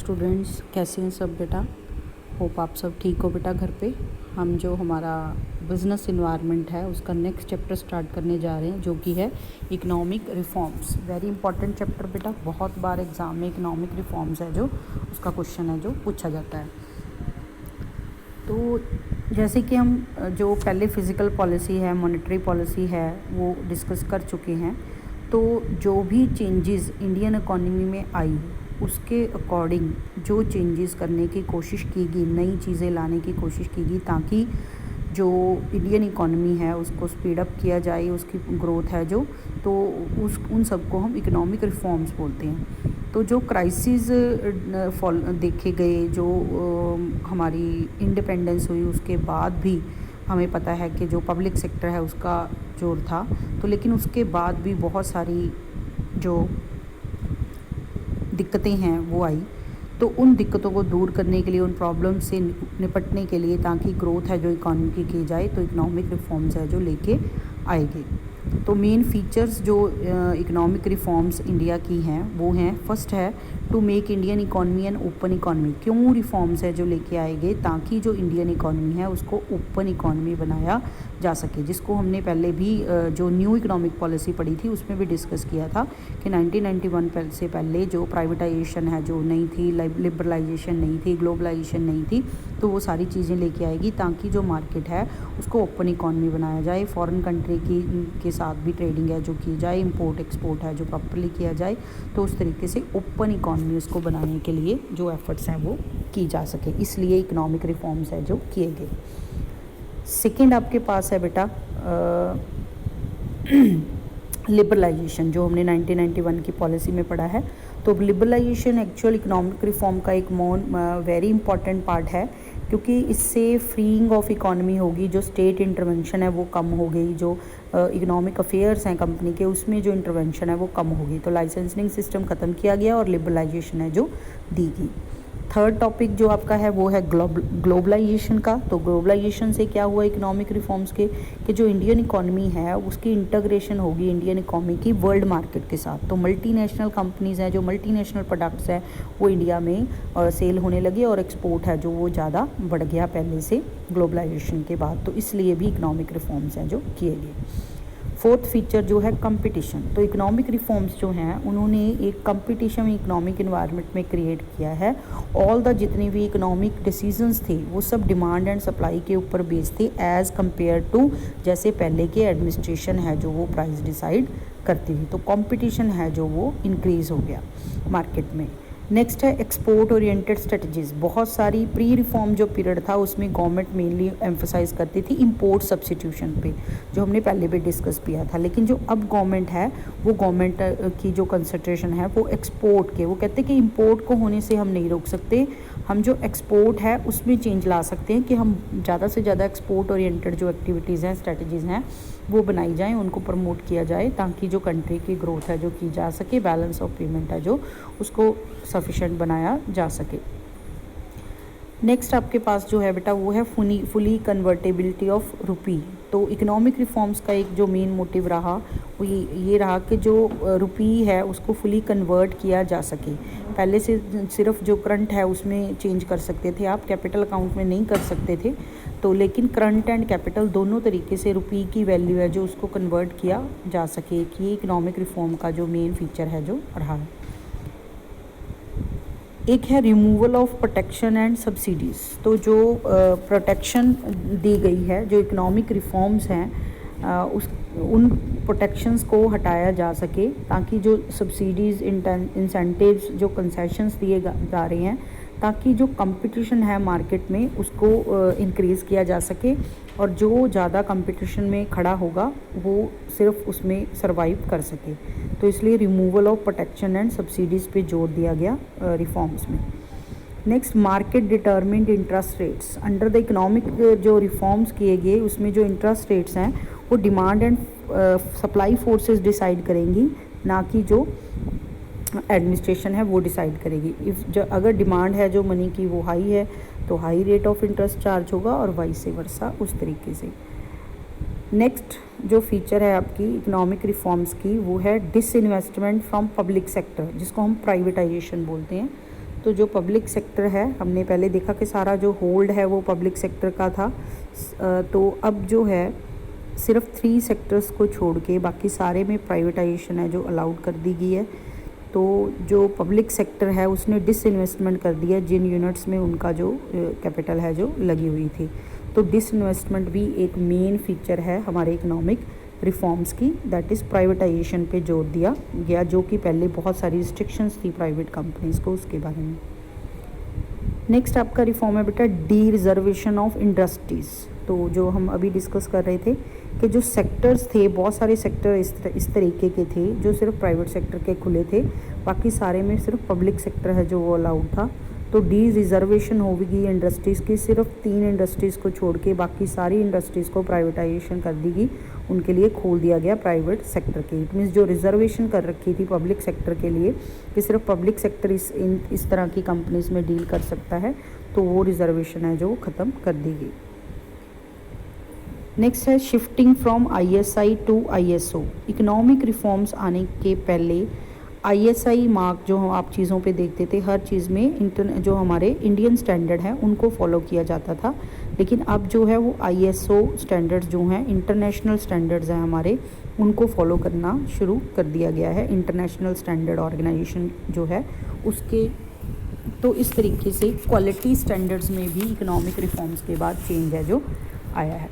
Students, कैसे हैं सब बेटा। होप आप सब ठीक हो बेटा घर पे। हम जो हमारा बिज़नेस इन्वायरमेंट है उसका नेक्स्ट चैप्टर स्टार्ट करने जा रहे हैं, जो कि है economic reforms. Very important chapter बेटा, बहुत बार एग्ज़ाम में इकोनॉमिक रिफॉर्म्स है जो उसका क्वेश्चन है जो पूछा जाता है। तो जैसे कि हम जो पहले फिज़िकल पॉलिसी है, मॉनेटरी पॉलिसी है, वो डिस्कस कर चुके हैं। तो जो भी चेंजेस इंडियन इकोनॉमी में आई उसके अकॉर्डिंग जो चेंजेस करने की कोशिश की गई, नई चीज़ें लाने की कोशिश की गई, ताकि जो इंडियन इकोनॉमी है उसको स्पीड अप किया जाए, उसकी ग्रोथ है जो, तो उन सबको हम इकोनॉमिक रिफॉर्म्स बोलते हैं। तो जो क्राइसिस देखे गए, जो हमारी इंडिपेंडेंस हुई उसके बाद भी हमें पता है कि जो पब्लिक सेक्टर है उसका जोर था, तो लेकिन उसके बाद भी बहुत सारी जो दिक्कतें हैं वो आई। तो उन दिक्कतों को दूर करने के लिए, उन प्रॉब्लम से निपटने के लिए, ताकि ग्रोथ है जो इकोनॉमी की जाए, तो इकोनॉमिक रिफॉर्म्स है जो लेके आएंगे। तो मेन फीचर्स जो इकोनॉमिक रिफॉर्म्स इंडिया की हैं वो हैं, फर्स्ट है to make Indian economy an open economy. क्यों रिफॉर्म्स है जो लेके आएंगे? ताकि जो इंडियन इकोनॉमी है उसको ओपन इकोनॉमी बनाया जा सके, जिसको हमने पहले भी जो न्यू इकोनॉमिक पॉलिसी पढ़ी थी उसमें भी डिस्कस किया था कि 1991 से पहले जो प्राइवेटाइजेशन है जो नहीं थी, लिबरलाइजेशन नहीं थी, ग्लोबलाइजेशन नहीं थी, तो वो सारी चीज़ें लेके आएगी ताकि जो मार्केट है उसको ओपन इकोनॉमी बनाया जाए। फॉरेन कंट्री के साथ भी ट्रेडिंग है जो की जाए, इंपोर्ट एक्सपोर्ट है जो प्रॉपर्ली किया जाए, तो उस तरीके से ओपन इकोनॉमी उसको बनाने के लिए जो एफर्ट्स हैं वो की जा सके, इसलिए इकोनॉमिक रिफॉर्म्स है जो किए गए। सेकेंड आपके पास है बेटा लिबरलाइजेशन, जो हमने 1991 की पॉलिसी में पढ़ा है। तो लिबरलाइजेशन एक्चुअल इकोनॉमिक रिफॉर्म का एक वेरी इंपॉर्टेंट पार्ट है, क्योंकि इससे फ्रीइंग ऑफ इकोनॉमी होगी, जो स्टेट इंटरवेंशन है वो कम हो गई, जो इकोनॉमिक अफेयर्स हैं कंपनी के उसमें जो इंटरवेंशन है वो कम होगी। तो लाइसेंसिंग सिस्टम ख़त्म किया गया और लिबरलाइजेशन है जो दी गई। थर्ड टॉपिक जो आपका है वो है ग्लोबलाइजेशन का। तो ग्लोबलाइजेशन से क्या हुआ इकोनॉमिक रिफॉर्म्स के, कि जो इंडियन इकोनॉमी है उसकी इंटीग्रेशन होगी इंडियन इकोनॉमी की वर्ल्ड मार्केट के साथ। तो मल्टीनेशनल कंपनीज़ हैं, जो मल्टीनेशनल प्रोडक्ट्स हैं वो इंडिया में सेल होने लगे, और एक्सपोर्ट है जो वो ज़्यादा बढ़ गया पहले से ग्लोबलाइजेशन के बाद। तो इसलिए भी इकोनॉमिक रिफॉर्म्स हैं जो किए गए। फोर्थ फीचर जो है कंपटीशन। तो इकोनॉमिक रिफॉर्म्स जो हैं उन्होंने एक कंपटीशन इकोनॉमिक इन्वायरमेंट में क्रिएट किया है। ऑल द जितने भी इकोनॉमिक डिसीजंस थे वो सब डिमांड एंड सप्लाई के ऊपर बेस्ड थे, एज़ कम्पेयर टू जैसे पहले के एडमिनिस्ट्रेशन है जो वो प्राइस डिसाइड करती थी। तो कंपटीशन है जो वो इंक्रीज़ हो गया मार्केट में। नेक्स्ट है एक्सपोर्ट ओरिएंटेड स्ट्रेटजीज़। बहुत सारी प्री रिफॉर्म जो पीरियड था उसमें गवर्नमेंट मेनली एम्फोसाइज करती थी इंपोर्ट सब्स्टिट्यूशन पे, जो हमने पहले भी डिस्कस किया था। लेकिन जो अब गवर्नमेंट है वो गवर्नमेंट की जो कंसंट्रेशन है वो एक्सपोर्ट के, वो कहते हैं कि इंपोर्ट को होने से हम नहीं रोक सकते, हम जो एक्सपोर्ट है उसमें चेंज ला सकते हैं, कि हम ज़्यादा से ज़्यादा एक्सपोर्ट ओरिएंटेड जो एक्टिविटीज़ हैं, स्ट्रेटजीज़ हैं वो बनाई जाएँ, उनको प्रमोट किया जाए, ताकि जो कंट्री की ग्रोथ है जो की जा सके, बैलेंस ऑफ पेमेंट है जो उसको सफिशेंट बनाया जा सके। नेक्स्ट आपके पास जो है बेटा वो है फुली कन्वर्टेबिलिटी ऑफ रुपी। तो इकोनॉमिक रिफॉर्म्स का एक जो मेन मोटिव रहा वो ये रहा कि जो रुपी है उसको फुली कन्वर्ट किया जा सके। पहले से सिर्फ जो करंट है उसमें चेंज कर सकते थे आप, कैपिटल अकाउंट में नहीं कर सकते थे। तो लेकिन करंट एंड कैपिटल दोनों तरीके से रुपी की वैल्यू है जो उसको कन्वर्ट किया जा सके, कि ये इकोनॉमिक रिफॉर्म का जो मेन फीचर है जो रहा है। एक है removal of protection and subsidies. तो जो प्रोटेक्शन दी गई है, जो इकोनॉमिक रिफॉर्म्स हैं उन प्रोटेक्शंस को हटाया जा सके, ताकि जो सब्सिडीज़, इंसेंटिव्स, जो कंसेशंस दिए जा रहे हैं, ताकि जो कंपटीशन है मार्केट में उसको इंक्रीज़ किया जा सके, और जो ज़्यादा कंपटीशन में खड़ा होगा वो सिर्फ उसमें सरवाइव कर सके। तो इसलिए removal of protection and subsidies पे जोर दिया गया रिफॉर्म्स में। Next, market determined interest rates. Under the economic जो रिफॉर्म्स किए गए उसमें जो इंटरेस्ट रेट्स हैं वो demand and supply forces decide करेंगी, ना कि जो एडमिनिस्ट्रेशन है वो डिसाइड करेगी। अगर डिमांड है जो मनी की वो हाई है तो high rate of interest charge होगा, और वाइस वर्सा उस तरीके से। नेक्स्ट जो फीचर है आपकी इकोनॉमिक रिफॉर्म्स की वो है डिसइन्वेस्टमेंट फ्रॉम पब्लिक सेक्टर, जिसको हम प्राइवेटाइजेशन बोलते हैं। तो जो पब्लिक सेक्टर है, हमने पहले देखा कि सारा जो होल्ड है वो पब्लिक सेक्टर का था। तो अब जो है सिर्फ 3 सेक्टर्स को छोड़ के बाकी सारे में प्राइवेटाइजेशन है जो अलाउड कर दी गई है। तो जो पब्लिक सेक्टर है उसने डिसइन्वेस्टमेंट कर दिया जिन यूनिट्स में उनका जो कैपिटल है जो लगी हुई थी। तो डिसइन्वेस्टमेंट भी एक मेन फीचर है हमारे इकोनॉमिक रिफॉर्म्स की, दैट इज़ प्राइवेटाइजेशन पे जोर दिया गया, जो कि पहले बहुत सारी रिस्ट्रिक्शंस थी प्राइवेट कंपनीज़ को उसके बारे में। नेक्स्ट आपका रिफॉर्म है बेटा डी रिजर्वेशन ऑफ इंडस्ट्रीज़। तो जो हम अभी डिस्कस कर रहे थे कि जो सेक्टर्स थे, बहुत सारे सेक्टर इस तरीके के थे जो सिर्फ प्राइवेट सेक्टर के खुले थे, बाकी सारे में सिर्फ पब्लिक सेक्टर है जो वो अलाउड था। तो डी रिजर्वेशन होगी इंडस्ट्रीज़ की, सिर्फ 3 इंडस्ट्रीज़ को छोड़ के बाकी सारी इंडस्ट्रीज़ को प्राइवेटाइजेशन कर दी गई, उनके लिए खोल दिया गया प्राइवेट सेक्टर के। इट मीन्स जो रिजर्वेशन कर रखी थी पब्लिक सेक्टर के लिए कि सिर्फ पब्लिक सेक्टर इस तरह की कंपनीज़ में डील कर सकता है, तो वो रिजर्वेशन है जो ख़त्म कर दी गई। नेक्स्ट है shifting from ISI to ISO। Economic reforms आने के पहले ISI मार्क जो हम आप चीज़ों पे देखते थे, हर चीज़ में जो हमारे इंडियन स्टैंडर्ड हैं उनको फॉलो किया जाता था, लेकिन अब जो है वो ISO स्टैंडर्ड्स जो हैं, इंटरनेशनल स्टैंडर्ड्स हैं हमारे, उनको फॉलो करना शुरू कर दिया गया है। इंटरनेशनल स्टैंडर्ड ऑर्गेनाइजेशन जो है उसके, तो इस तरीके से क्वालिटी स्टैंडर्ड्स में भी इकोनॉमिक रिफॉर्म्स के बाद चेंज है जो आया है।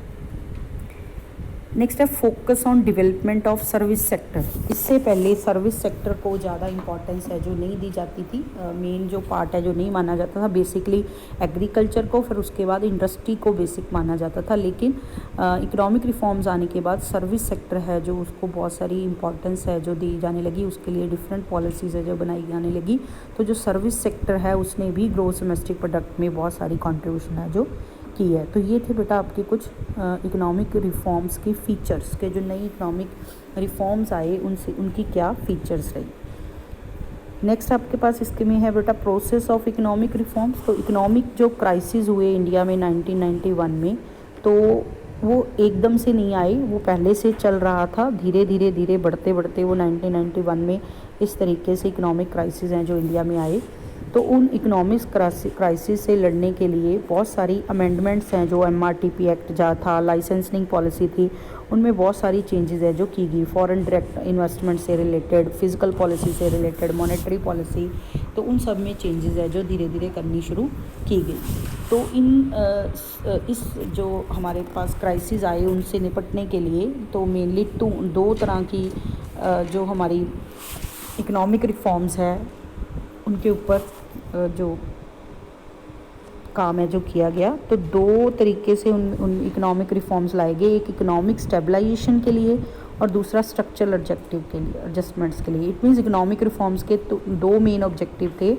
नेक्स्ट है focus on development of service sector. इससे पहले सर्विस सेक्टर को ज़्यादा इंपॉर्टेंस है जो नहीं दी जाती थी, मेन जो पार्ट है जो नहीं माना जाता था, बेसिकली एग्रीकल्चर को, फिर उसके बाद इंडस्ट्री को बेसिक माना जाता था। लेकिन इकोनॉमिक रिफॉर्म्स आने के बाद सर्विस सेक्टर है जो उसको बहुत सारी इंपॉर्टेंस है जो दी जाने लगी, उसके लिए डिफरेंट पॉलिसीज़ है जो बनाई जाने लगी। तो जो सर्विस सेक्टर है उसने भी ग्रोस डोमेस्टिक प्रोडक्ट में बहुत सारी कॉन्ट्रीब्यूशन है जो की है। तो ये थे बेटा आपके कुछ इकोनॉमिक रिफॉर्म्स के फीचर्स के, जो नई इकोनॉमिक रिफॉर्म्स आए उनसे उनकी क्या फीचर्स रही। नेक्स्ट आपके पास इसके में है बेटा प्रोसेस ऑफ इकोनॉमिक रिफॉर्म्स। तो इकोनॉमिक जो क्राइसिस हुए इंडिया में 1991 में, तो वो एकदम से नहीं आई, वो पहले से चल रहा था, धीरे धीरे बढ़ते बढ़ते वो 1991 में इस तरीके से इकोनॉमिक क्राइसिस हैं जो इंडिया में आए। तो उन इकोनॉमिक क्राइसिस से लड़ने के लिए बहुत सारी अमेंडमेंट्स हैं, जो MRTP एक्ट जा था, लाइसेंसिंग पॉलिसी थी, उनमें बहुत सारी चेंजेस है जो की गई, फॉरेन डायरेक्ट इन्वेस्टमेंट से रिलेटेड, फिजिकल पॉलिसी से रिलेटेड, मॉनेटरी पॉलिसी, तो उन सब में चेंजेस है जो धीरे धीरे करनी शुरू की गई। तो इस जो हमारे पास क्राइसिस आए उनसे निपटने के लिए तो मेनली 2 तरह की जो हमारी इकोनॉमिक रिफॉर्म्स है उनके ऊपर जो काम है जो किया गया। तो 2 तरीके से उन इकोनॉमिक रिफॉर्म्स लाए गए, एक इकोनॉमिक स्टेबलाइजेशन के लिए और दूसरा स्ट्रक्चरल ऑब्जेक्टिव के लिए, एडजस्टमेंट्स के लिए। इट मीन्स इकोनॉमिक रिफॉर्म्स के 2 मेन ऑब्जेक्टिव थे,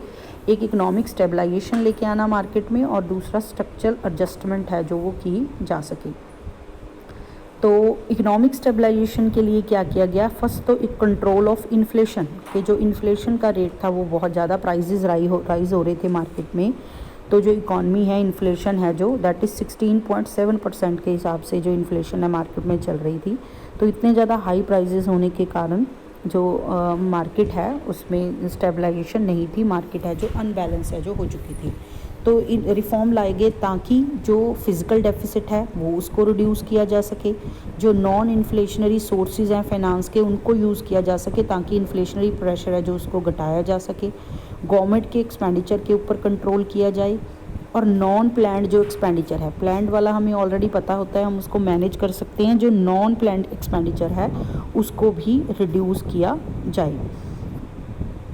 एक इकोनॉमिक स्टेबलाइजेशन लेके आना मार्केट में और दूसरा स्ट्रक्चरल एडजस्टमेंट है जो वो की जा सके। तो इकोनॉमिक स्टेबलाइजेशन के लिए क्या किया गया, फर्स्ट तो एक कंट्रोल ऑफ इन्फ्लेशन, कि जो इन्फ्लेशन का रेट था वो बहुत ज़्यादा प्राइजेज़ राइज हो रहे थे मार्केट में। तो जो इकॉनमी है, इन्फ्लेशन है जो दैट इज़ 16.7% के हिसाब से जो इन्फ्लेशन है मार्केट में चल रही थी। तो इतने ज़्यादा हाई प्राइजेज़ होने के कारण जो मार्केट है उसमें स्टेबलाइजेशन नहीं थी, मार्केट है जो अनबैलेंस है जो हो चुकी थी। तो रिफॉर्म लाए गए ताकि जो फिज़िकल डेफिसिट है वो उसको रिड्यूस किया जा सके, जो नॉन इन्फ्लेशनरी सोर्सेज हैं फाइनेंस के उनको यूज़ किया जा सके ताकि इन्फ्लेशनरी प्रेशर है जो उसको घटाया जा सके, गवर्नमेंट के एक्सपेंडिचर के ऊपर कंट्रोल किया जाए, और नॉन प्लान्ड जो एक्सपेंडिचर है, प्लान्ड वाला हमें ऑलरेडी पता होता है, हम उसको मैनेज कर सकते हैं, जो नॉन प्लान्ड एक्सपेंडिचर है उसको भी रिड्यूस किया जाए।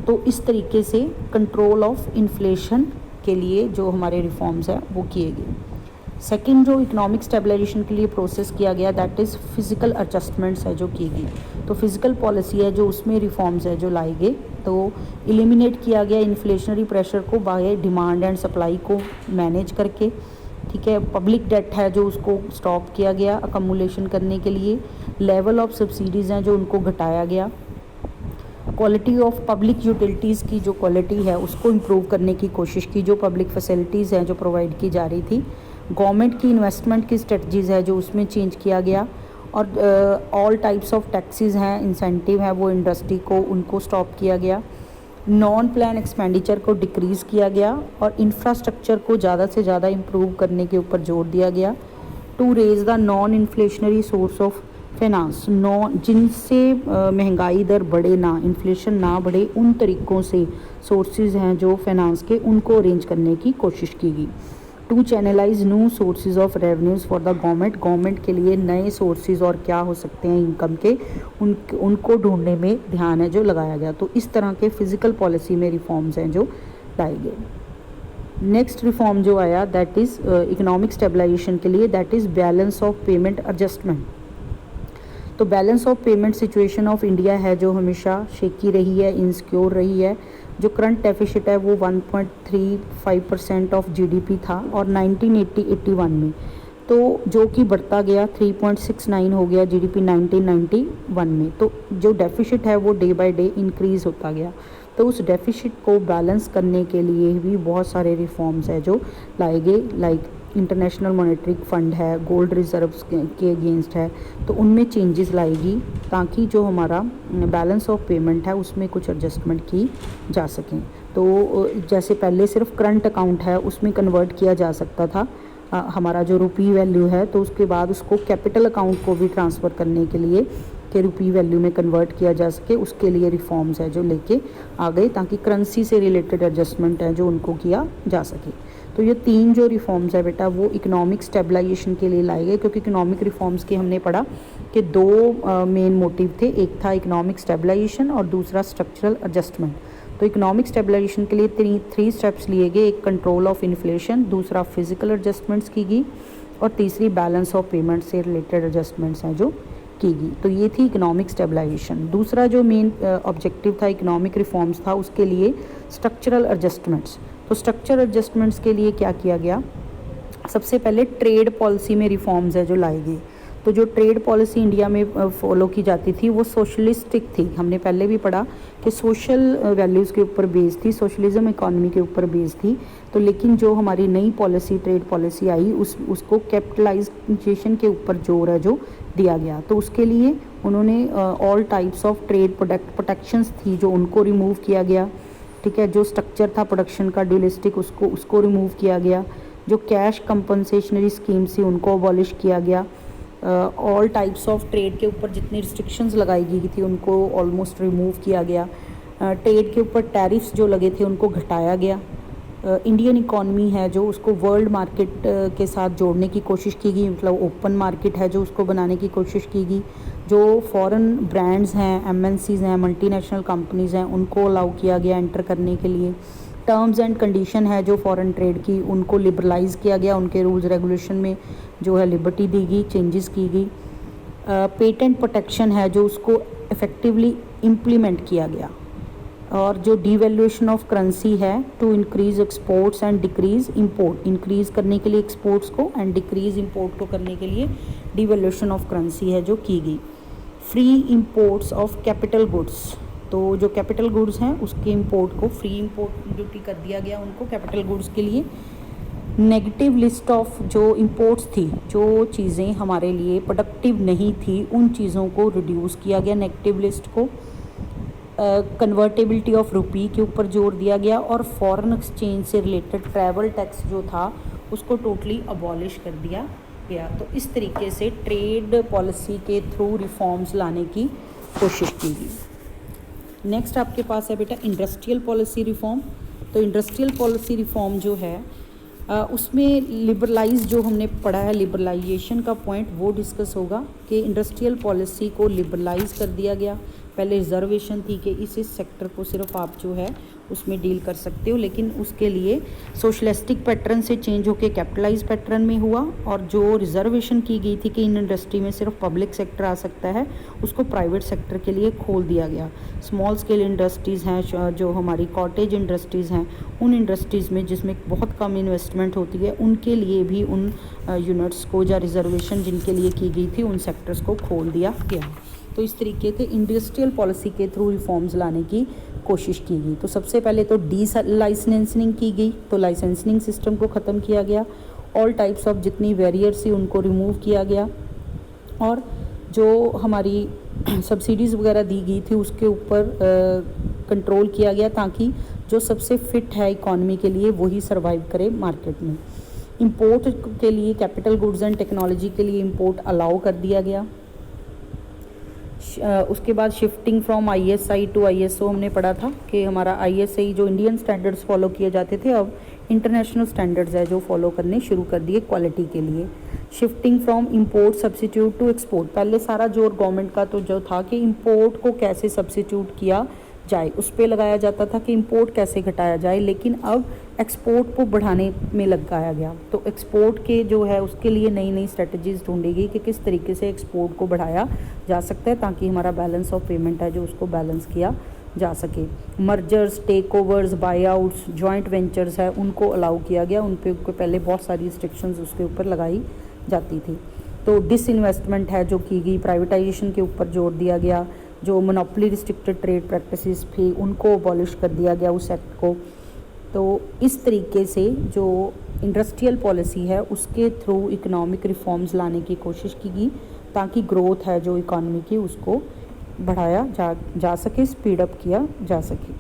तो इस तरीके से कंट्रोल ऑफ इन्फ्लेशन के लिए जो हमारे रिफॉर्म्स हैं वो किए गए। सेकंड जो इकोनॉमिक स्टेबलाइजेशन के लिए प्रोसेस किया गया दैट इज़ फिज़िकल एडजस्टमेंट्स है जो की गई। तो फिज़िकल पॉलिसी है जो उसमें रिफॉर्म्स है जो लाई गए। तो एलिमिनेट किया गया इन्फ्लेशनरी प्रेशर को बाय डिमांड एंड सप्लाई को मैनेज करके, ठीक है। पब्लिक डेट है जो उसको स्टॉप किया गया अकमुलेशन करने के लिए, लेवल ऑफ सब्सिडीज़ हैं जो उनको घटाया गया, क्वालिटी ऑफ पब्लिक यूटिलिटीज़ की जो क्वालिटी है उसको इम्प्रूव करने की कोशिश की, जो पब्लिक फैसिलिटीज़ हैं जो प्रोवाइड की जा रही थी, गवर्नमेंट की इन्वेस्टमेंट की स्ट्रेटजीज़ है जो उसमें चेंज किया गया, और ऑल टाइप्स ऑफ टैक्सेस हैं, इंसेंटिव है वो इंडस्ट्री को उनको स्टॉप किया गया, नॉन प्लान एक्सपेंडिचर को डिक्रीज़ किया गया और इंफ्रास्ट्रक्चर को ज़्यादा से ज़्यादा इम्प्रूव करने के ऊपर जोर दिया गया। To raise the non inflationary source of finance, जिनसे महंगाई दर बढ़े ना, इन्फ्लेशन ना बढ़े, उन तरीक़ों से सोर्सेज हैं जो फाइनेंस के, उनको अरेंज करने की कोशिश की गई। To channelise new sources of revenues for the government के लिए नए सोर्सेज और क्या हो सकते हैं इनकम के, उनको ढूंढने में ध्यान है जो लगाया गया। तो इस तरह के फिजिकल पॉलिसी में रिफॉर्म्स हैं जो लाए गए। नेक्स्ट रिफॉर्म जो आया दैट इज़ इकोनॉमिक स्टेबलाइजेशन के लिए, that is balance of payment adjustment. तो balance of payment situation of India है जो हमेशा शेकी रही है, इनसिक्योर रही है। जो करंट डेफिसिट है वो 1.35% ऑफ जीडीपी था और 1980-81 में, तो जो कि बढ़ता गया 3.69 हो गया जीडीपी 1991 में। तो जो डेफिसिट है वो डे बाय डे इंक्रीज़ होता गया। तो उस डेफिसिट को बैलेंस करने के लिए भी बहुत सारे रिफॉर्म्स है जो लाए गए, लाइक इंटरनेशनल मॉनेटरी फंड है, गोल्ड रिजर्व्स के अगेंस्ट है, तो उनमें चेंजेस लाएगी ताकि जो हमारा बैलेंस ऑफ पेमेंट है उसमें कुछ एडजस्टमेंट की जा सकें। तो जैसे पहले सिर्फ करंट अकाउंट है उसमें कन्वर्ट किया जा सकता था हमारा जो रुपी वैल्यू है, तो उसके बाद उसको कैपिटल अकाउंट को भी ट्रांसफ़र करने के लिए के रुपी वैल्यू में कन्वर्ट किया जा सके, उसके लिए रिफॉर्म्स है जो लेके आ गए ताकि करेंसी से रिलेटेड एडजस्टमेंट है जो उनको किया जा सके। तो ये 3 जो रिफॉर्म्स है बेटा वो इकोनॉमिक स्टेबलाइजेशन के लिए लाए गए, क्योंकि इकोनॉमिक रिफॉर्म्स के हमने पढ़ा कि 2 मेन मोटिव थे, एक था इकोनॉमिक स्टेबलाइजेशन और दूसरा स्ट्रक्चरल एडजस्टमेंट। तो इकोनॉमिक स्टेबलाइजेशन के लिए 3 स्टेप्स लिए गए, एक कंट्रोल ऑफ इन्फ्लेशन, दूसरा फिजिकल एडजस्टमेंट्स की गई और तीसरी बैलेंस ऑफ पेमेंट से रिलेटेड एडजस्टमेंट्स हैं जो की गई। तो ये थी इकोनॉमिक स्टेबलाइजेशन। दूसरा जो मेन ऑब्जेक्टिव था इकोनॉमिक रिफॉर्म्स था, उसके लिए स्ट्रक्चरल एडजस्टमेंट्स। तो स्ट्रक्चरल एडजस्टमेंट्स के लिए क्या किया गया, सबसे पहले ट्रेड पॉलिसी में रिफॉर्म्स है जो लाई गई। तो जो ट्रेड पॉलिसी इंडिया में फॉलो की जाती थी वो सोशलिस्टिक थी। हमने पहले भी पढ़ा कि सोशल वैल्यूज़ के ऊपर बेस्ड थी, सोशलिज्म इकॉनमी के ऊपर बेस्ड थी। तो लेकिन जो हमारी नई पॉलिसी ट्रेड पॉलिसी आई उसको कैपिटलाइजेशन के ऊपर जोर है जो दिया गया। तो उसके लिए उन्होंने all types of trade protections थी जो उनको रिमूव किया गया, ठीक है। जो स्ट्रक्चर था प्रोडक्शन का ड्यूलिस्टिक उसको रिमूव किया गया। जो कैश कंपनसेशनरी स्कीम्स थी उनको अबॉलिश किया गया। ऑल टाइप्स ऑफ ट्रेड के ऊपर जितनी रिस्ट्रिक्शंस लगाई गई थी उनको ऑलमोस्ट रिमूव किया गया। ट्रेड के ऊपर टैरिफ्स जो लगे थे उनको घटाया गया। इंडियन इकॉनमी है जो उसको वर्ल्ड मार्केट के साथ जोड़ने की कोशिश की गई, मतलब ओपन मार्केट है जो उसको बनाने की कोशिश की गई। जो फॉरेन ब्रांड्स हैं, एमएनसीज़ हैं, मल्टीनेशनल कंपनीज़ हैं, उनको अलाउ किया गया एंटर करने के लिए। टर्म्स एंड कंडीशन है जो फॉरेन ट्रेड की उनको लिबरलाइज़ किया गया, उनके रूल्स रेगुलेशन में जो है लिबर्टी दी गई, चेंजेस की गई। पेटेंट प्रोटेक्शन है जो उसको इफ़ेक्टिवली इम्प्लीमेंट किया गया। और जो डीवैल्यूएशन ऑफ करेंसी है to increase exports and decrease import, increase करने के लिए एक्सपोर्ट्स को एंड डिक्रीज़ इंपोर्ट को करने के लिए डीवैल्यूएशन ऑफ करेंसी है जो की गई। Free imports of capital goods, तो जो कैपिटल गुड्स हैं उसके इंपोर्ट को फ्री इंपोर्ट ड्यूटी कर दिया गया उनको कैपिटल गुड्स के लिए। नेगेटिव लिस्ट ऑफ जो इंपोर्ट्स थी, जो चीज़ें हमारे लिए प्रोडक्टिव नहीं थी, उन चीज़ों को रिड्यूस किया गया नेगेटिव लिस्ट को। कन्वर्टेबिलिटी ऑफ रुपी के ऊपर जोर दिया गया और फॉरेन एक्सचेंज से रिलेटेड ट्रैवल टैक्स जो था उसको टोटली अबॉलिश कर दिया गया। तो इस तरीके से ट्रेड पॉलिसी के थ्रू रिफॉर्म्स लाने की कोशिश की गई। नेक्स्ट आपके पास है बेटा इंडस्ट्रियल पॉलिसी रिफॉर्म। तो इंडस्ट्रियल पॉलिसी रिफॉर्म जो है उसमें लिबरलाइज जो हमने पढ़ा है, लिबरलाइजेशन का पॉइंट वो डिस्कस होगा कि इंडस्ट्रियल पॉलिसी को लिबरलाइज कर दिया गया। पहले रिजर्वेशन थी कि इस सेक्टर को सिर्फ आप जो है उसमें डील कर सकते हो, लेकिन उसके लिए सोशलिस्टिक पैटर्न से चेंज होकर कैपिटलाइज पैटर्न में हुआ। और जो रिजर्वेशन की गई थी कि इन इंडस्ट्री में सिर्फ पब्लिक सेक्टर आ सकता है, उसको प्राइवेट सेक्टर के लिए खोल दिया गया। स्मॉल स्केल इंडस्ट्रीज़ हैं, जो हमारी कॉटेज इंडस्ट्रीज़ हैं, उन इंडस्ट्रीज़ में जिसमें बहुत कम इन्वेस्टमेंट होती है, उनके लिए भी उन यूनिट्स को या रिजर्वेशन जिनके लिए की गई थी उन सेक्टर्स को खोल दिया गया। तो इस तरीके से इंडस्ट्रियल पॉलिसी के थ्रू रिफॉर्म्स लाने की कोशिश की गई। तो सबसे पहले तो लाइसेंसिंग की गई, तो लाइसेंसिंग सिस्टम को ख़त्म किया गया। ऑल टाइप्स ऑफ जितनी बैरियर्स थी उनको रिमूव किया गया और जो हमारी सब्सिडीज़ वगैरह दी गई थी उसके ऊपर कंट्रोल किया गया ताकि जो सबसे फिट है इकॉनमी के लिए वही सर्वाइव करे मार्केट में। इंपोर्ट के लिए कैपिटल गुड्स एंड टेक्नोलॉजी के लिए इंपोर्ट अलाउ कर दिया गया। उसके बाद shifting from ISI to ISO हमने पढ़ा था कि हमारा ISI जो इंडियन स्टैंडर्ड्स फॉलो किए जाते थे अब इंटरनेशनल स्टैंडर्ड्स है जो फॉलो करने शुरू कर दिए क्वालिटी के लिए। Shifting from import substitute to export, पहले सारा जोर गवर्नमेंट का तो जो था कि इंपोर्ट को कैसे सब्सिट्यूट किया जाए उस पर लगाया जाता था कि इंपोर्ट कैसे घटाया जाए, लेकिन अब एक्सपोर्ट को बढ़ाने में लगाया गया। तो एक्सपोर्ट के जो है उसके लिए नई नई स्ट्रेटजीज ढूंढेगी कि किस तरीके से एक्सपोर्ट को बढ़ाया जा सकता है ताकि हमारा बैलेंस ऑफ पेमेंट है जो उसको बैलेंस किया जा सके। Mergers, takeovers, buyouts, joint ventures है उनको अलाउ किया गया, उन पे पहले बहुत सारी रिस्ट्रिक्शंस उसके ऊपर लगाई जाती थी। तो डिसइन्वेस्टमेंट है जो की गई, प्राइवेटाइजेशन के ऊपर जोर दिया गया, जो मोनोपोली रिस्ट्रिक्टेड ट्रेड प्रैक्टिसेस थी उनको अबॉलिश कर दिया गया उस एक्ट को। तो इस तरीके से जो इंडस्ट्रियल पॉलिसी है उसके थ्रू इकोनॉमिक रिफॉर्म्स लाने की कोशिश की गई ताकि ग्रोथ है जो इकॉनमी की उसको बढ़ाया जा सके, स्पीड अप किया जा सके।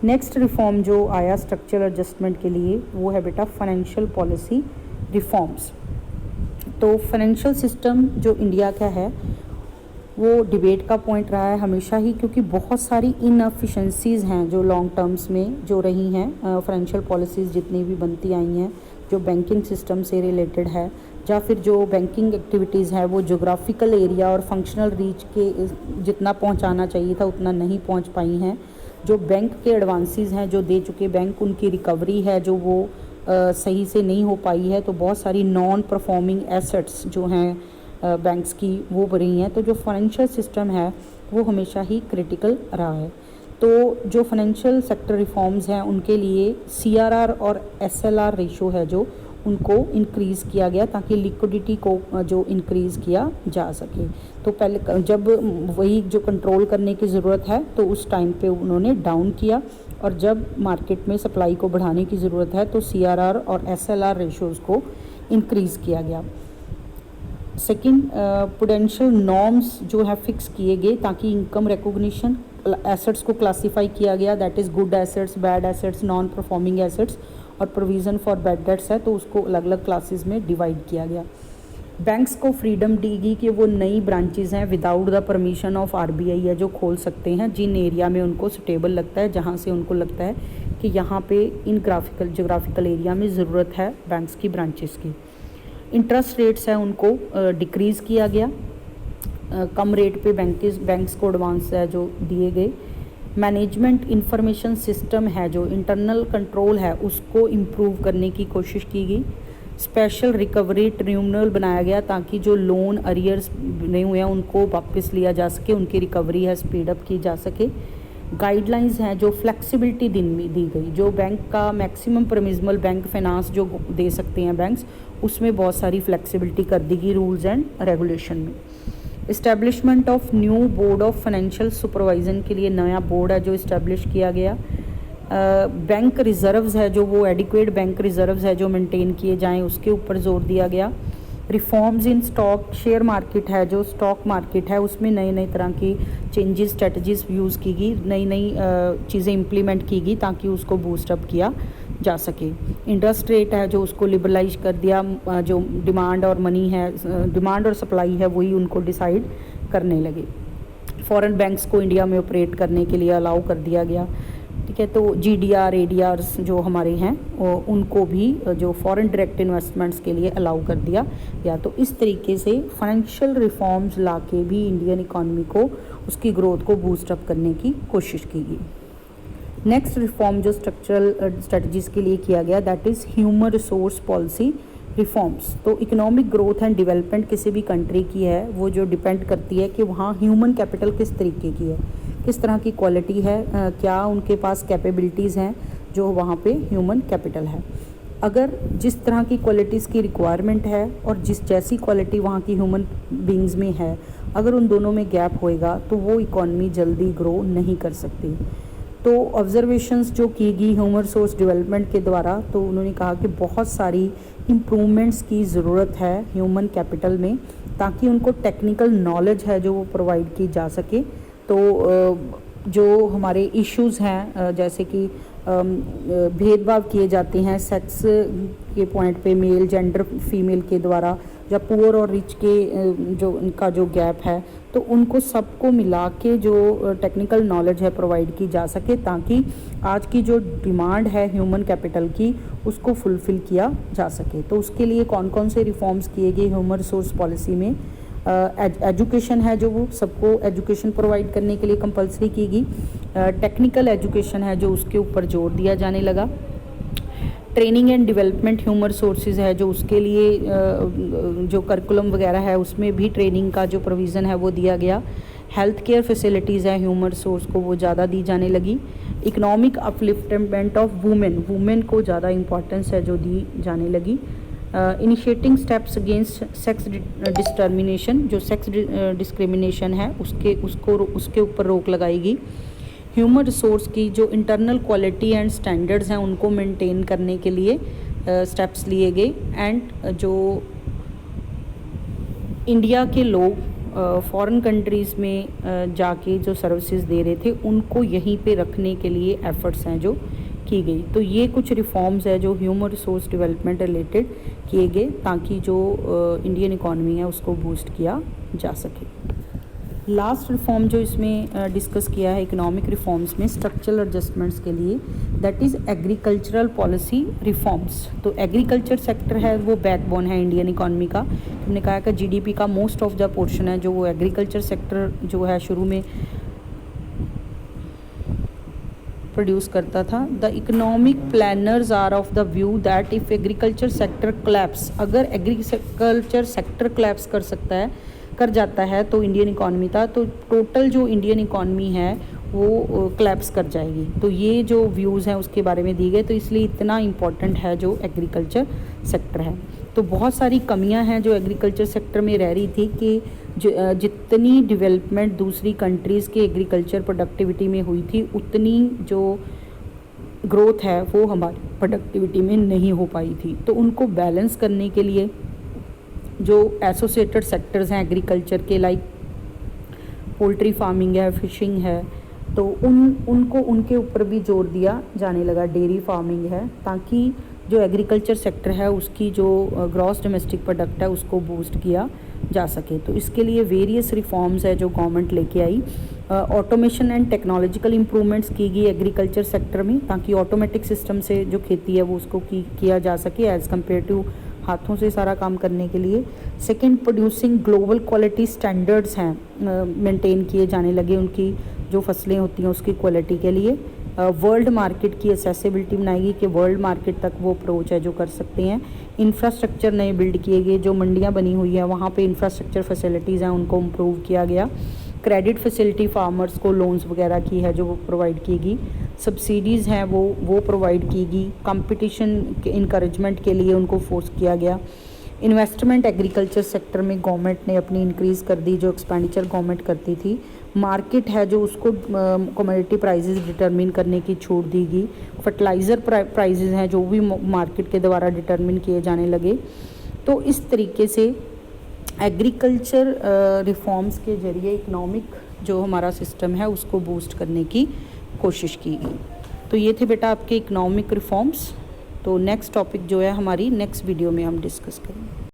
नेक्स्ट रिफॉर्म जो आया स्ट्रक्चरल एडजस्टमेंट के लिए वो है बेटा फाइनेंशियल पॉलिसी रिफॉर्म्स। तो फाइनेंशियल सिस्टम जो इंडिया का है वो डिबेट का पॉइंट रहा है हमेशा ही, क्योंकि बहुत सारी इनएफिशिएंसीज़ हैं जो लॉन्ग टर्म्स में जो रही हैं फाइनेंशियल पॉलिसीज़ जितनी भी बनती आई हैं जो बैंकिंग सिस्टम से रिलेटेड है, या फिर जो बैंकिंग एक्टिविटीज़ है वो जोग्राफिकल एरिया और फंक्शनल रीच के जितना पहुंचाना चाहिए था उतना नहीं पहुंच पाई हैं। जो बैंक के एडवांसेस हैं जो दे चुके बैंक उनकी रिकवरी है जो वो सही से नहीं हो पाई है। तो बहुत सारी नॉन परफॉर्मिंग एसेट्स जो हैं बैंक्स की वो बढ़ी हैं। तो जो फाइनेंशियल सिस्टम है वो हमेशा ही क्रिटिकल रहा है। तो जो फाइनेंशियल सेक्टर रिफॉर्म्स हैं उनके लिए CRR और SLR रेशो है जो उनको इंक्रीज़ किया गया ताकि लिक्विडिटी को जो इंक्रीज़ किया जा सके। तो पहले जब वही जो कंट्रोल करने की ज़रूरत है तो उस टाइम पे उन्होंने डाउन किया, और जब मार्केट में सप्लाई को बढ़ाने की ज़रूरत है तो CRR और SLR रेशोज़ को इंक्रीज़ किया गया। सेकंड, प्रूडेंशियल नॉर्म्स जो है फिक्स किए गए ताकि इनकम रिकॉग्निशन एसेट्स को क्लासीफाई किया गया, that is good assets, bad assets, non performing assets, और प्रोविज़न फॉर बैड डेट्स है तो उसको अलग अलग क्लासेस में डिवाइड किया गया। बैंक्स को फ्रीडम दी गई कि वो नई ब्रांचेज़ हैं without the permission of RBI है जो खोल सकते हैं जिन एरिया में उनको सुटेबल लगता है, जहाँ से उनको लगता है कि यहाँ पे इन जोग्राफिकल एरिया में ज़रूरत है बैंक्स की ब्रांचेस की। इंटरेस्ट रेट्स है उनको डिक्रीज़ किया गया, कम रेट पे बैंक्स को एडवांस है जो दिए गए। मैनेजमेंट इंफॉर्मेशन सिस्टम है जो इंटरनल कंट्रोल है उसको इम्प्रूव करने की कोशिश की गई। स्पेशल रिकवरी ट्रिब्यूनल बनाया गया ताकि जो लोन अरियर्स बने हुए हैं उनको वापस लिया जा सके, उनकी रिकवरी है स्पीड अप की जा सके। गाइडलाइंस हैं जो फ्लेक्सिबिलिटी दी गई, जो बैंक का मैक्सिमम परमिजिबल बैंक फाइनेंस जो दे सकते हैं बैंक्स उसमें बहुत सारी फ्लेक्सिबिलिटी कर दी गई रूल्स एंड रेगुलेशन में। Establishment of new board of financial supervision के लिए नया बोर्ड है जो इस्टेब्लिश किया गया। बैंक रिजर्व्स है जो वो एडिक्वेट बैंक रिजर्व्स है जो मेंटेन किए जाएं उसके ऊपर जोर दिया गया। Reforms in stock share market है जो स्टॉक मार्केट है उसमें नई नई तरह की चेंजेस स्ट्रेटजीज यूज़ की गई, नई नई चीज़ें इम्प्लीमेंट की गई ताकि उसको बूस्ट अप किया जा सके। इंटरेस्ट रेट है जो उसको लिबरलाइज कर दिया, जो डिमांड और मनी है डिमांड और सप्लाई है वही उनको डिसाइड करने लगे। फॉरेन बैंक्स को इंडिया में ऑपरेट करने के लिए अलाउ कर दिया गया, ठीक है। तो GDR ADRs जो हमारे हैं उनको भी जो फॉरेन डायरेक्ट इन्वेस्टमेंट्स के लिए अलाउ कर दिया गया। तो इस तरीके से फाइनेंशियल रिफॉर्म्स ला के भी इंडियन इकॉनमी को उसकी ग्रोथ को बूस्ट अप करने की कोशिश की गई। नेक्स्ट रिफॉर्म जो स्ट्रक्चरल स्ट्रेटजीज़ के लिए किया गया that is human resource policy reforms. तो इकोनॉमिक ग्रोथ एंड डेवलपमेंट किसी भी कंट्री की है वो जो डिपेंड करती है कि वहाँ ह्यूमन कैपिटल किस तरीके की है, किस तरह की क्वालिटी है, क्या उनके पास कैपेबिलिटीज़ हैं जो वहाँ पे ह्यूमन कैपिटल है। अगर जिस तरह की क्वालिटीज़ की रिक्वायरमेंट है और जिस जैसी क्वालिटी वहाँ की ह्यूमन बींग्स में है, अगर उन दोनों में गैप होएगा तो वो इकॉनमी जल्दी ग्रो नहीं कर सकती। तो ऑब्जर्वेशंस जो की गई ह्यूमन रिसोर्स डेवलपमेंट के द्वारा, तो उन्होंने कहा कि बहुत सारी इम्प्रूवमेंट्स की ज़रूरत है ह्यूमन कैपिटल में ताकि उनको टेक्निकल नॉलेज है जो वो प्रोवाइड की जा सके। तो जो हमारे इश्यूज़ हैं जैसे कि भेदभाव किए जाते हैं सेक्स के पॉइंट पे, मेल जेंडर फीमेल के द्वारा, या पुअर और रिच के जो उनका जो गैप है, तो उनको सबको मिला के जो टेक्निकल नॉलेज है प्रोवाइड की जा सके, ताकि आज की जो डिमांड है ह्यूमन कैपिटल की उसको फुलफ़िल किया जा सके। तो उसके लिए कौन कौन से रिफॉर्म्स किए गए ह्यूमन रिसोर्स पॉलिसी में? एजुकेशन है जो वो सबको एजुकेशन प्रोवाइड करने के लिए कंपलसरी की गई। टेक्निकल एजुकेशन है जो उसके ऊपर जोर दिया जाने लगा। Training and development human resources है जो उसके लिए जो करिकुलम वगैरह है उसमें भी ट्रेनिंग का जो प्रोविज़न है वो दिया गया। हेल्थ केयर फैसिलिटीज़ है ह्यूमन रिसोर्स को वो ज़्यादा दी जाने लगी। इकोनॉमिक अपलिफ्टमेंट ऑफ वुमेन को ज़्यादा इंपॉर्टेंस है जो दी जाने लगी। इनिशिएटिंग स्टेप्स अगेंस्ट सेक्स डिस्टर्मिनेशन, जो सेक्स डिस्क्रिमिनेशन है उसके ऊपर रोक लगाएगी। ह्यूमन रिसोर्स की जो इंटरनल क्वालिटी एंड स्टैंडर्ड्स हैं उनको मेंटेन करने के लिए स्टेप्स लिए गए। एंड जो इंडिया के लोग फॉरेन कंट्रीज़ में जाके जो सर्विसेज दे रहे थे उनको यहीं पे रखने के लिए एफर्ट्स हैं जो की गई। तो ये कुछ रिफॉर्म्स है जो ह्यूमन रिसोर्स डेवलपमेंट रिलेटेड किए गए, ताकि जो इंडियन इकॉनमी है उसको बूस्ट किया जा सके। लास्ट रिफॉर्म जो इसमें डिस्कस किया है इकोनॉमिक रिफॉर्म्स में स्ट्रक्चरल एडजस्टमेंट्स के लिए, that is agricultural policy reforms. तो एग्रीकल्चर सेक्टर है वो बैकबोन है इंडियन इकॉनमी का। हमने कहा कि जीडीपी का मोस्ट ऑफ द पोर्शन है जो वो एग्रीकल्चर सेक्टर जो है शुरू में प्रोड्यूस करता था। The economic planners are of the view that if agriculture sector collapse, अगर एग्रीकल्चर सेक्टर क्लैप्स कर जाता है तो इंडियन इकॉनमी का तो टोटल जो इंडियन इकॉनमी है वो क्लैप्स कर जाएगी। तो ये जो व्यूज़ हैं उसके बारे में दी गए, तो इसलिए इतना इम्पॉर्टेंट है जो एग्रीकल्चर सेक्टर है। तो बहुत सारी कमियां हैं जो एग्रीकल्चर सेक्टर में रह रही थी कि जितनी डेवलपमेंट दूसरी कंट्रीज़ के एग्रीकल्चर प्रोडक्टिविटी में हुई थी उतनी जो ग्रोथ है वो हमारी प्रोडक्टिविटी में नहीं हो पाई थी। तो उनको बैलेंस करने के लिए जो एसोसिएटेड सेक्टर्स हैं एग्रीकल्चर के, लाइक पोल्ट्री फार्मिंग है, फिशिंग है, तो उनको उनके ऊपर भी जोर दिया जाने लगा। डेयरी फार्मिंग है, ताकि जो एग्रीकल्चर सेक्टर है उसकी जो ग्रॉस डोमेस्टिक प्रोडक्ट है उसको बूस्ट किया जा सके। तो इसके लिए वेरियस रिफॉर्म्स है जो गवर्नमेंट लेके आई। ऑटोमेशन एंड टेक्नोलॉजिकल इम्प्रूवमेंट्स की गई एग्रीकल्चर सेक्टर में, ताकि ऑटोमेटिक सिस्टम से जो खेती है वो उसको किया जा सके एज़ कम्पेयर टू हाथों से सारा काम करने के लिए। Second, producing global quality standards हैं मेंटेन किए जाने लगे उनकी जो फसलें होती हैं उसकी क्वालिटी के लिए। वर्ल्ड मार्केट की एसेसिबिलिटी बनाएगी कि वर्ल्ड मार्केट तक वो अप्रोच है जो कर सकते हैं। इंफ्रास्ट्रक्चर नए बिल्ड किए गए, जो मंडियाँ बनी हुई हैं वहाँ पे इंफ्रास्ट्रक्चर फैसिलिटीज़ हैं उनको इम्प्रूव किया गया। क्रेडिट फैसिलिटी फार्मर्स को लोन्स वगैरह की है जो वो प्रोवाइड की गई। सब्सिडीज़ हैं वो प्रोवाइड की गई। कंपटीशन के इंकरेजमेंट के लिए उनको फोर्स किया गया। इन्वेस्टमेंट एग्रीकल्चर सेक्टर में गवर्नमेंट ने अपनी इंक्रीज़ कर दी, जो एक्सपेंडिचर गवर्नमेंट करती थी। मार्केट है जो उसको कमोडिटी प्राइसेस डिटरमिन करने की छूट दी गई। फर्टिलाइज़र प्राइसेस हैं जो भी मार्केट के द्वारा डिटरमिन किए जाने लगे। तो इस तरीके से एग्रीकल्चर रिफॉर्म्स के ज़रिए इकोनॉमिक जो हमारा सिस्टम है उसको बूस्ट करने की कोशिश की गई। तो ये थे बेटा आपके इकोनॉमिक रिफॉर्म्स। तो नेक्स्ट टॉपिक जो है हमारी नेक्स्ट वीडियो में हम डिस्कस करेंगे।